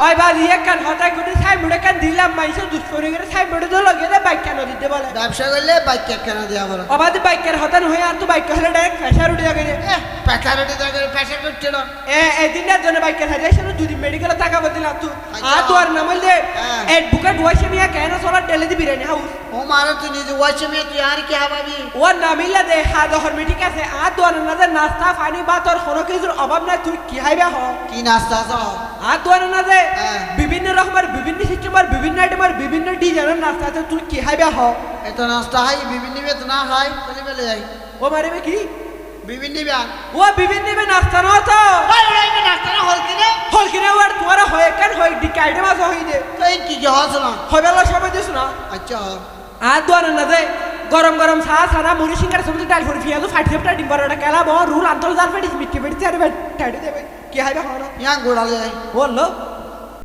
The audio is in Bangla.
ওই বাড়ি একখান হঠাৎ করে সাইনবোর্ড একখান দিলাম মাইসে দুষ্করি করে সাইনবোর্ডে তো লগে বাইক কেন দিতে বলে ব্যবসা করলে বাইক কেন দেওয়া বলো অবাধ বাইকের হতান হয়ে আর তো বাইক হলে ডাইরেক্ট প্রেশার উঠে যাবে প্রেশার উঠে যাবে প্রেশার করছে না এদিনের জন্য বাইকের হাজার এসে দুদিন মেডিকেলে টাকা বদিলাম তুই আর তো আর নাম হইলে এডভোকেট ওয়াইসে মিয়া কেন চলার টেলে দি বিরিয়ানি হাউস ও মারো তুই নিজে ওয়াইসে মিয়া তুই আর কি হাবাবি ওর নামিলে দে হাত হরমি ঠিক আছে আর তো আর না নাস্তা পানি বা তোর কোনো কিছুর অভাব নাই তুই কি হাইবা হ কি নাস্তা আছে আর তো আর না যে বিভিন্ন রকমের বিভিন্ন সিস্টেমের বিভিন্ন আইটেমের বিভিন্ন ডিজাইনের নাস্তা আছে তুই কি হাইবা হ এত নাস্তা হাই বিভিন্ন বেত না হাই চলে বেলে যাই ও মারিবে কি বিভিন্ন বিয়ান ও বিভিন্ন নাস্তা না তো ওই ওই নাস্তা না হল কিনে হল কিনে ওর তোমার হয় কেন হয় ডিকা আইটেম আছে হই দে তুই কি কি হস না হবেলা সবাই দিছ না আচ্ছা আর তো আর না যে গরম গরম চা সারা মুড়ি সিঙ্গার সবজি ডাল করে ফিয়াজু ফাটি সেপটা ডিম বড়টা কেলা বড় রুল আন্তর্জাল পেটিস মিষ্টি পেটিস আর টাইডে দেবে কি হাইবা হনো ইয়া গোড়ালে বললো